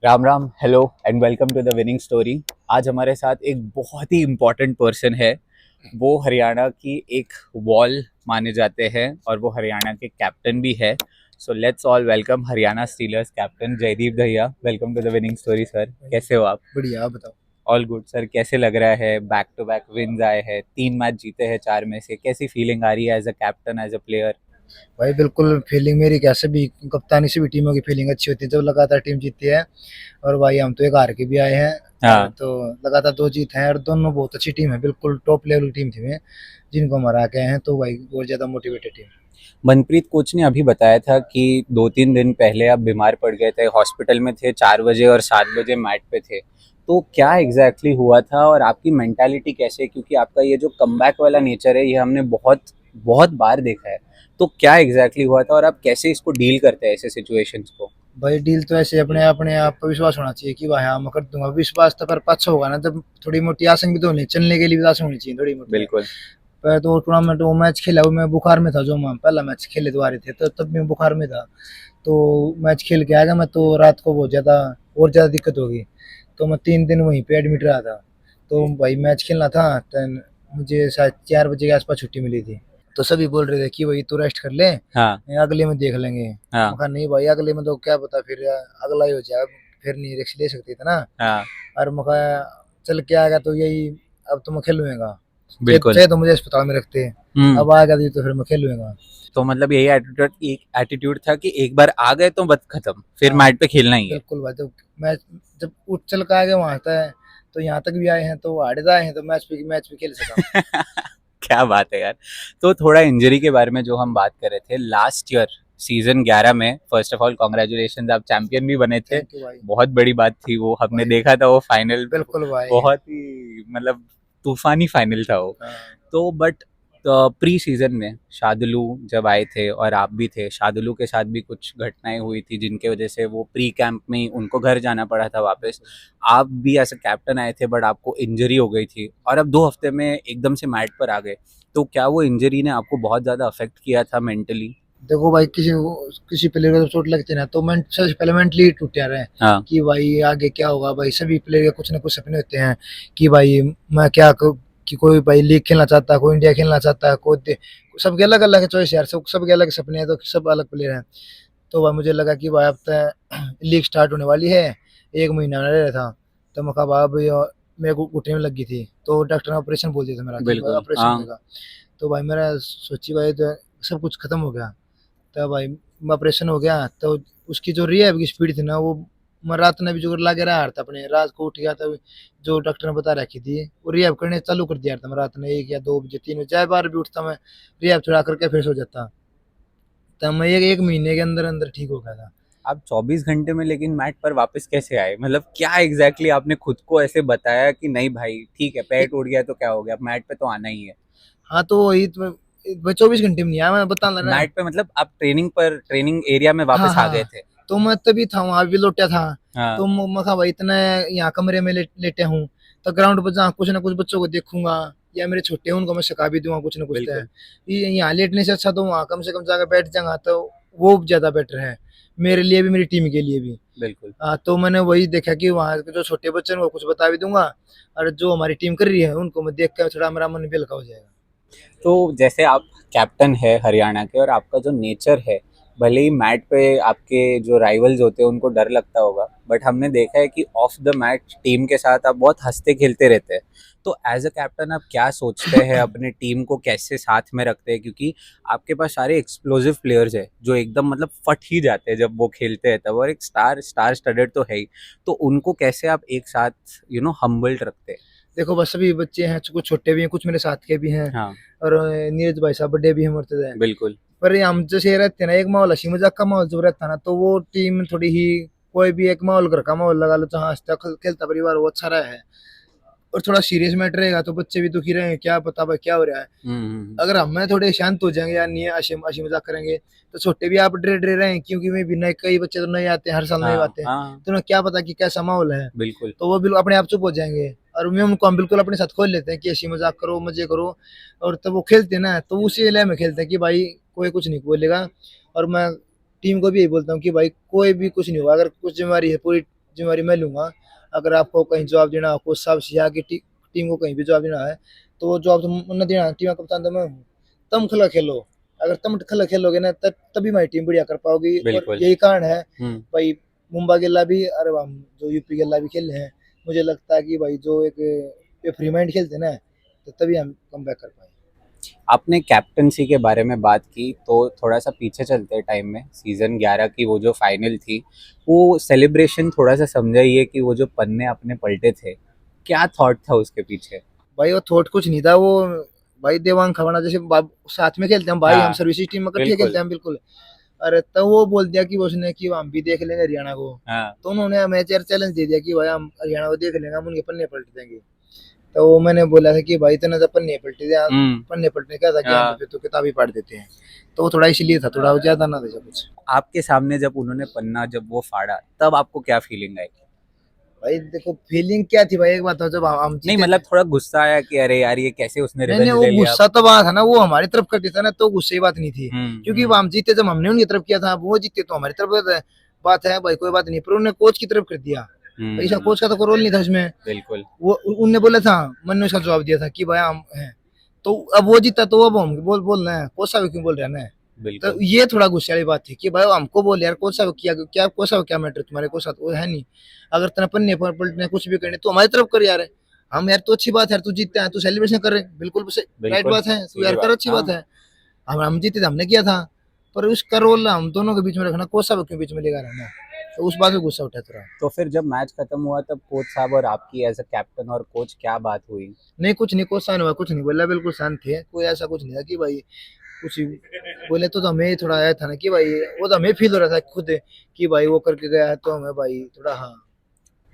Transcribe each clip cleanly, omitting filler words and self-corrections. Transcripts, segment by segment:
Ram Ram, hello and welcome to the winning story. आज हमारे साथ एक बहुत ही इम्पोर्टेंट पर्सन है। वो हरियाणा की एक वॉल माने जाते हैं और वो हरियाणा के कैप्टन भी है। So let's all welcome Haryana steelers captain Jaideep भैया। Welcome to the winning story sir. कैसे हो आप? बढ़िया। आप बताओ। All good sir. कैसे लग रहा है? बैक टू बैक विन्स आए हैं, 3 मैच जीते हैं 4 में से। कैसी फीलिंग आ रही है as a captain, as a player? भाई बिल्कुल फीलिंग मेरी कैसे भी कप्तानी से भी टीमों की फीलिंग अच्छी होती है जब लगातार टीम जीतती है। और भाई हम तो एक हार के भी आए हैं। और हाँ। तो लगातार दो जीत हैं और दोनों बहुत अच्छी टीम है, बिल्कुल टॉप लेवल की टीम थी में जिनको हम हरा के आए हैं, तो भाई बहुत ज्यादा मोटिवेटेड टीम। मनप्रीत कोच ने अभी बताया था कि 2-3 दिन पहले आप बीमार पड़ गए थे, हॉस्पिटल में थे, 4 बजे और 7 बजे मैट पे थे। तो क्या एग्जैक्टली exactly हुआ था और आपकी मेंटालिटी कैसे है? क्योंकि आपका ये जो कमबैक वाला नेचर है ये हमने बहुत बहुत बार देखा है। तो क्या एग्जैक्टली exactly हुआ था और आप कैसे इसको डील करते हैं ऐसे सिचुएशंस को? भाई डील तो ऐसे अपने अपने आप पर विश्वास होना चाहिए कि भाई हाँ मैं कर दूंगा। विश्वास तो पर पाछा होगा ना, जब थोड़ी मोटी आसन भी तो होनी, चलने के लिए भी आसन होनी चाहिए थोड़ी मोटी है। बिल्कुल। पर तो टूर्नामेंट वो मैच खेला वो मैं बुखार में था, जो मैं पहला मैच खेले दोबारा थे तो तब मैं बुखार में था। तो मैच खेल के आ गया मैं, तो रात को बहुत ज़्यादा और ज़्यादा दिक्कत हो गई। तो मैं 3 दिन वहीं पे एडमिट रहा था। तो भाई मैच खेलना था तो मुझे शायद 4 बजे के आसपास छुट्टी मिली थी। तो सभी बोल रहे थे कि भाई तू रेस्ट कर ले, हाँ। अगले में देख लेंगे। मैं हाँ। कहा नहीं भाई, अगले में तो क्या पता फिर अगला ही हो जाए, फिर नहीं रिस्क ले सकते थे ना। हाँ। और मैं कहा चल के आएगा तो यही, अब तो मैं खेलूंगा। चाहे बिल्कुल। चाहे तो मुझे अस्पताल में रखते हैं, हम्म। अब आएगा तो फिर मैं खेलूंगा। तो मतलब यही एटीट्यूड था कि एक बार आ गए तो बस खत्म, फिर हाँ मैट पे खेलना ही है। बिल्कुल भाई, तो मैच जब उठ चल के आ गए वहां तक, तो यहाँ तक भी आए हैं तो हारे आए हैं, तो मैच भी खेल सका। क्या बात है यार। तो थोड़ा इंजरी के बारे में जो हम बात कर रहे थे लास्ट ईयर सीजन 11 में, फर्स्ट ऑफ ऑल कॉन्ग्रेचुलेशन, आप चैंपियन भी बने थे। थैंक यू भाई। बहुत बड़ी बात थी वो, हमने भाई देखा था वो फाइनल। बिल्कुल भाई। बहुत ही मतलब तूफानी फाइनल था वो। हाँ। तो बट प्री सीजन में शादुलू जब आए थे और आप भी थे, शादुलू के साथ भी कुछ घटनाएं हुई थी जिनके वजह से वो प्री कैंप में ही उनको घर जाना पड़ा था वापस। बिल्कुल। आप भी एज अ कैप्टन आए थे बट आपको इंजरी हो गई थी और अब 2 हफ्ते में एकदम से मैट पर आ गए। तो क्या वो इंजरी ने आपको बहुत ज़्यादा अफेक्ट किया था मेंटली? देखो भाई, किसी प्लेयर को जब चोट लगती है ना, तो मैं सबसे पहले मेंटली टूट जा रहे हैं हाँ। कि भाई आगे क्या होगा। भाई सभी प्लेयर के कुछ ना कुछ सपने होते हैं कि भाई मैं कि कोई भाई लीग खेलना चाहता है, कोई इंडिया खेलना चाहता है, सबके अलग अलग चॉइस यार, सबके अलग सपने हैं, तो सब अलग प्लेयर हैं। तो भाई मुझे लगा कि भाई अब तो लीग स्टार्ट होने वाली है, 1 महीना रह था। तो मैं कहा भाई मेरे को घुटने में लगी थी, तो डॉक्टर ने ऑपरेशन बोल दिया था मेरा कि भाई बिल्कुल। ऑपरेशन हाँ। होगा। तो भाई मेरा सोची भाई तो सब कुछ खत्म हो गया। तो भाई ऑपरेशन हो गया, तो उसकी जो रिहैब की स्पीड थी ना, वो मैं रात में भी जो लगे रहा था अपने, रात को उठ गया था, जो डॉक्टर ने बता रखी थी वो रिहैब करने चालू कर दिया था। मैं रात में 1 या 2 बजे 3 बजे चाहे बार भी उठता, मैं रिहैब चढ़ा करके फिर सो जाता। तब मैं एक महीने के अंदर अंदर ठीक हो गया था। आप 24 घंटे में लेकिन मैट पर वापस कैसे आए? मतलब क्या एग्जैक्टली आपने खुद को ऐसे बताया कि नहीं भाई ठीक है, पैर एक, टूट गया तो क्या हो गया, अब मैट पे तो आना ही है? हाँ तो वही तो मैं 24 घंटे में नहीं आया, मैं बता रहा ना। मैट पे मतलब आप ट्रेनिंग एरिया में हाँ वापस आ गए हाँ। थे? तो मैं तभी था वहां भी लौटा था। तो हाँ। मैं कहा भाई इतना यहाँ कमरे में लेटे हूँ, तो ग्राउंड पर जहाँ कुछ ना कुछ बच्चों को देखूंगा, या मेरे छोटे हैं उनको मैं सिखा भी दूंगा कुछ ना कुछ। तो है बिल्कुल। ये यहाँ लेटने से अच्छा तो वहाँ कम से कम जाकर बैठ जाऊंगा, तो वो ज्यादा बेटर है मेरे लिए भी, मेरी टीम के लिए भी। बिल्कुल। हाँ तो मैंने वही देखा कि वहाँ के जो छोटे बच्चे हैं उनको कुछ बता भी दूंगा, और जो हमारी टीम कर रही है उनको मैं देख कर थोड़ा मेरा मन भी हल्का हो जाएगा। तो जैसे आप कैप्टन है हरियाणा के और आपका जो नेचर है, भले ही मैट पे आपके जो राइवल्स होते हैं उनको डर लगता होगा, बट हमने देखा है कि ऑफ द मैच टीम के साथ आप बहुत हंसते खेलते रहते हैं। तो एज अ कैप्टन आप क्या सोचते हैं, अपने टीम को कैसे साथ में रखते हैं? क्योंकि आपके पास सारे एक्सप्लोसिव प्लेयर्स हैं जो एकदम मतलब फट ही जाते हैं जब वो खेलते हैं तब, और एक स्टार स्टार स्टडेड तो है ही। तो उनको कैसे आप एक साथ हम्बल्ड रखते हैं? देखो बस सभी बच्चे हैं, कुछ छोटे भी हैं, कुछ मेरे साथ के भी हैं। हाँ। और नीरज भाई साहब बड़े भी हैं मरते हैं। बिल्कुल। पर ये हम जैसे रहते हैं ना, एक माहौल हंसी मजाक का माहौल जब रहता है ना, तो वो टीम थोड़ी ही, कोई भी एक माहौल घर का माहौल लगा लो जहाँ हंसता खेलता परिवार, वो अच्छा रहा है। और थोड़ा सीरियस मैटर रहेगा तो बच्चे भी दुखी रहेंगे, क्या पता भाई क्या हो रहा है। अगर हम में थोड़े शांत हो जाएंगे या नहीं हंसी हंसी मजाक करेंगे, तो छोटे भी आप डरे डरे रहे, क्योंकि मैं भी नए, कई बच्चे तो नए आते हैं, हर साल नए हाँ। आते हैं। हाँ। तो उन्हें क्या पता कि कैसा माहौल है। बिल्कुल। तो वो बिल्कुल अपने आप चुप हो जाएंगे, और मैं उनको हम बिल्कुल अपने साथ खोल लेते हैं कि हंसी मजाक करो, मजे करो। और तब वो खेलते हैं ना, तो उसी लय में खेलते हैं कि भाई कोई कुछ नहीं बोलेगा। और मैं टीम को भी यही बोलता हूँ कि भाई कोई भी कुछ नहीं होगा, अगर कुछ जिम्मेवारी है पूरी जिम्मेवारी मैं लूंगा। अगर आपको कहीं जवाब देना हो, कोच साहब से या कि टीम को कहीं भी जवाब देना है, तो वो जवाब तुम न देना, टीम का कप्तान तो मैं हूँ। तुम खुला खेलो, अगर तुम खुला खेलोगे ना तभी हमारी टीम बढ़िया कर पाओगी। और बिल्कुल। यही कारण है हम्म। भाई, मुंबा गेला भी, अरे हम जो यूपी गेला भी खेले हैं, मुझे लगता है कि भाई जो एक फ्री माइंड खेलते हैं ना, तो तभी हम कम बैक कर पाए। आपने कैप्टनसी के बारे में बात की, तो थोड़ा सा पीछे चलते हैं टाइम में। सीजन 11 की वो जो फाइनल थी, वो सेलिब्रेशन थोड़ा सा समझाइए कि वो जो पन्ने अपने पलटे थे, क्या थॉट था उसके पीछे? भाई वो थोट कुछ नहीं था वो। भाई देवांग खवाना जैसे साथ में खेलते हैं भाई, हम हाँ, सर्विसेज टीम में इकट्ठे खेलते बिल्कुल। हैं बिल्कुल। अरे तो वो बोल दिया कि उसने कि हम भी देख लेंगे हरियाणा को। हाँ। तो उन्होंने हमें चैलेंज दे दिया कि भाई हम हरियाणा को देख लेंगे, हम उनके पन्ने पलट देंगे। तो वो मैंने बोला था कि भाई इतने तो पन्ने पलटे थे, हम्म। पन्ने पलटने क्या था कि हम हाँ। फिर तो किताब ही पढ़ देते हैं। तो वो थोड़ा इसलिए था, थोड़ा ज्यादा ना था कुछ। आपके सामने जब उन्होंने पन्ना जब वो फाड़ा, तब आपको क्या फीलिंग आई? भाई देखो फीलिंग क्या थी भाई, एक बात हो, जब हम नहीं, जीते मतलब थे। थोड़ा गुस्सा आया कि अरे यार, ये कैसे उसने नहीं नहीं, रिवेंज वो ले लिया अब? गुस्सा तो बात है ना, वो हमारी तरफ कर देता ना, तो गुस्से की बात नहीं थी। क्योंकि वो हम्म। हम जीते, जब हमने उनकी तरफ किया था, अब वो जीते तो हमारी तरफ बात है भाई, कोई बात नहीं। पर उन्होंने कोच की तरफ कर दिया भाई, इसका हम्म। कोच का तो कोई रोल नहीं था इसमें। बिल्कुल। वो उनने बोला था, मैंने उसका जवाब दिया था कि भाई हम हैं। तो अब वो जीता, तो अब हम बोल रहे हैं कोच साहब क्यों बोल रहे हैं ना। तो बिल्कुल। ये थोड़ा गुस्से वाली बात थी कि भाई हमको बोल यार, कोच साहब किया क्या, कोच साहब क्या मैटर तुम्हारे, कोच साहब वो है नहीं। अगर तेना पन्ने पर पलटने कुछ भी करने तो हमारी तरफ कर यार। हम यार, तो अच्छी बात है यार, तू जीतता है, तू सेलिब्रेशन कर रहे हैं, बिल्कुल राइट बिल्कुल बात है, तू सीधी यार कर, बात, अच्छी बात हाँ। है। हम जीते थे, हमने किया था। पर उसका रोल हम दोनों के बीच में रखना, कोच साहब के बीच में लेकर रहना, तो उस बात में गुस्सा उठा थोड़ा। तो फिर जब मैच खत्म हुआ, तब कोच साहब और आपकी एज अ कैप्टन और कोच क्या बात हुई? नहीं कुछ नहीं, कोच साहब ने कुछ नहीं बोला, बिल्कुल शांत थे, कोई ऐसा कुछ नहीं था कि भाई कुछ बोले। तो हमें थोड़ा आया था ना कि भाई, वो तो हमें फील हो रहा था खुद कि भाई वो करके गया है, तो हमें भाई थोड़ा हाँ।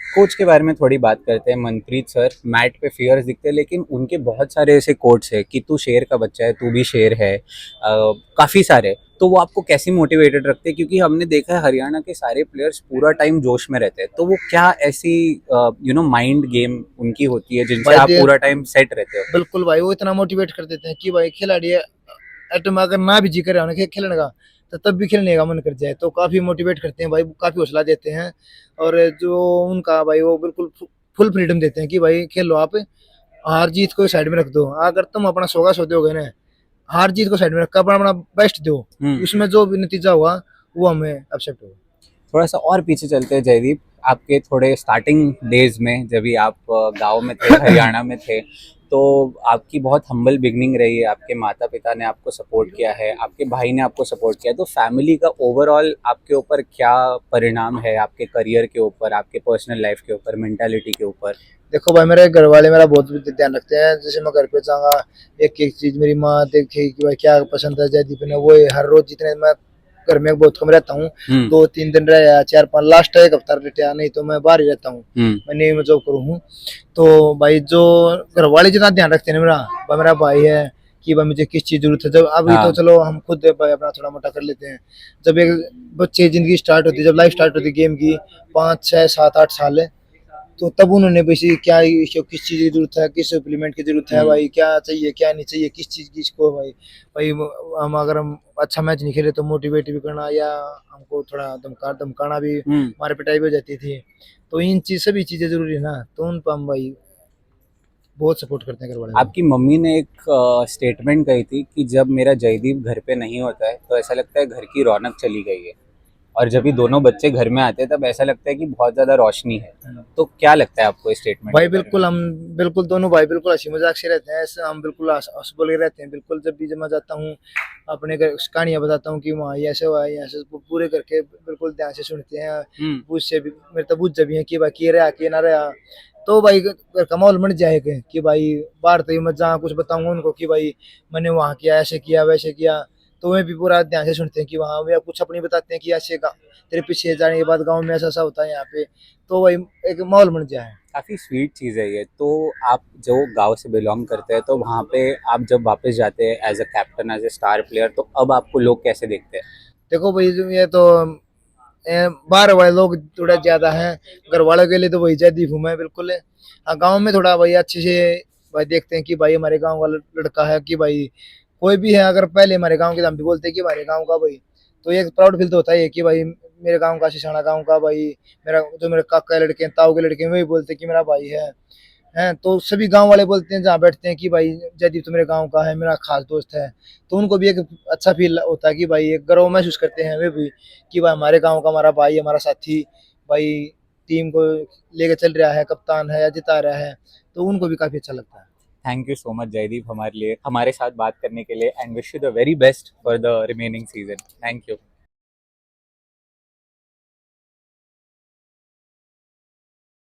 कोच के बारे में थोड़ी बात करते हैं। मनप्रीत सर मैट पे फियर्स दिखते हैं, लेकिन उनके बहुत सारे ऐसे कोट्स है कि तू शेर का बच्चा है, तू भी शेर है, काफ़ी सारे। तो वो आपको कैसे मोटिवेटेड रखते हैं? क्योंकि हमने देखा है हरियाणा के सारे प्लेयर्स पूरा टाइम जोश में रहते हैं, तो वो क्या ऐसी माइंड गेम उनकी होती है जिनसे भाई आप देख, पूरा टाइम सेट रहते हो? बिल्कुल भाई, वो इतना मोटिवेट कर देते हैं कि भाई खिलाड़ी एटम अगर ना भी जी करे उन्हें खेलने का, तो तब भी खेलने का मन कर जाए, तो काफी मोटिवेट करते हैं भाई, काफी हौसला देते हैं। और जो उनका भाई, वो बिल्कुल फुल फ्रीडम देते हैं कि भाई खेलो आप, हार जीत को साइड में रख दो। अगर तुम अपना सोगा सो दोगे ना, हार जीत को साइड में रख अपना अपना बेस्ट दो, हम्म। उसमें जो भी नतीजा हुआ वो हमें एक्सेप्ट होगा। थोड़ा सा और पीछे चलते हैं जयदीप, आपके थोड़े स्टार्टिंग डेज में, जब भी आप गांव में थे, हरियाणा में थे, तो आपकी बहुत हम्बल बिगनिंग रही है। आपके माता पिता ने आपको सपोर्ट किया है, आपके भाई ने आपको सपोर्ट किया, तो फैमिली का ओवरऑल आपके ऊपर क्या परिणाम है, आपके करियर के ऊपर, आपके पर्सनल लाइफ के ऊपर, मेंटालिटी के ऊपर? देखो भाई, मेरे घर वाले मेरा बहुत ध्यान रखते हैं। जैसे मैं घर पे जाऊंगा, एक एक चीज मेरी माँ देखे कि भाई क्या पसंद है जयदीप ने, वो हर रोज, जितने मैं घर में बहुत कम रहता हूँ, हम्म। 2-3 दिन रह या 4-5, लास्ट एक हफ्ता रह, नहीं तो मैं बाहर ही रहता हूँ। हम्म। मैं न्यू में जॉब करूँ हूँ। तो भाई जो घर वाले जितना ध्यान रखते हैं ना मेरा भाई है कि भाई मुझे किस चीज जरूरत है। जब अभी तो हाँ। चलो हम खुद भाई अपना थोड़ा मोटा कर लेते हैं। जब एक बच्चे की जिंदगी स्टार्ट होती है, जब लाइफ स्टार्ट होती है गेम की, 5-6-7-8 साल है, तो तब उन्होंने बेसिक क्या इसको किस चीज़ की जरूरत है, किस सप्लीमेंट की जरूरत है, हम्म। भाई क्या चाहिए क्या नहीं चाहिए, किस चीज़ की इसको भाई। भाई हम अगर हम अच्छा मैच नहीं खेले तो मोटिवेट भी करना, या हमको थोड़ा धमकाना भी, हम्म। हमारे पिटाई भी हो जाती थी। तो इन चीज सभी चीजें जरूरी है ना, तो उन पर हम भाई बहुत सपोर्ट करते हैं घर वाले मेरे। आपकी मम्मी ने एक स्टेटमेंट कही थी कि जब मेरा जयदीप घर पे नहीं होता है, तो ऐसा लगता है घर की रौनक चली गई है, और जब भी दोनों बच्चे घर में आते हैं, तब ऐसा लगता है कि बहुत ज्यादा रोशनी है। तो क्या लगता है आपको इस स्टेटमेंट भाई के बारे में? बिल्कुल, हम बिल्कुल दोनों भाई बिल्कुल हंसी मजाक से रहते हैं, ऐसे हम बिल्कुल हंस बोल के रहते हैं बिल्कुल। जब भी जब मैं जाता हूँ अपने घर, कहानियां बताता हूँ कि वहाँ ये ऐसे हुआ है, ये ऐसे, पूरे करके बिल्कुल ध्यान से सुनते हैं। हम्म। पूछ से भी मेरे तो पूछ जब है कि भाई ये रहा कि ना रहा। तो भाई घर का माहौल बन जाएगा कि भाई बाहर तो मैं जहाँ कुछ बताऊंगा उनको कि भाई मैंने वहाँ किया, ऐसे किया वैसे किया, तो वे भी पूरा ध्यान से सुनते हैं कि वहाँ वे कुछ अपनी बताते हैं कि ऐसे तेरे पीछे जाने के बाद गाँव में ऐसा ऐसा होता है यहाँ पे। तो भाई एक माहौल बन जाए। काफी स्वीट चीज है ये तो। आप जो गांव से बिलोंग करते हैं, तो वहाँ पे आप जब वापस जाते हैं as a captain, as a star player, तो अब आपको लोग कैसे देखते हैं? देखो भाई ये तो बाहर वाले लोग थोड़ा ज्यादा हैं, घर वालों के लिए तो वही जयदीप हूँ मैं बिल्कुल। हाँ गाँव में थोड़ा भाई अच्छे से भाई देखते हैं कि भाई हमारे गाँव वाला लड़का है, कि भाई कोई भी है, अगर पहले हमारे गाँव के हम भी बोलते हैं कि हमारे गाँव का भाई, तो एक प्राउड फील तो होता है कि भाई मेरे गांव का सिसाना गांव का भाई, मेरा जो मेरे काका के लड़के हैं, ताऊ के लड़के हैं, वही बोलते हैं कि मेरा भाई है। हैं तो सभी गांव वाले बोलते हैं जहाँ बैठते हैं कि भाई जयदीप तो मेरे गांव का है, मेरा खास दोस्त है। तो उनको भी एक अच्छा फील होता है कि भाई एक गर्व महसूस करते हैं वे भी कि भाई हमारे गांव का हमारा भाई, हमारा साथी भाई टीम को लेके चल रहा है, कप्तान है या जिता रहा है, तो उनको भी काफी अच्छा लगता है। Thank you so much Jaydeep हमारे साथ बात करने के लिए, and wish you the very best for the remaining season. Thank you.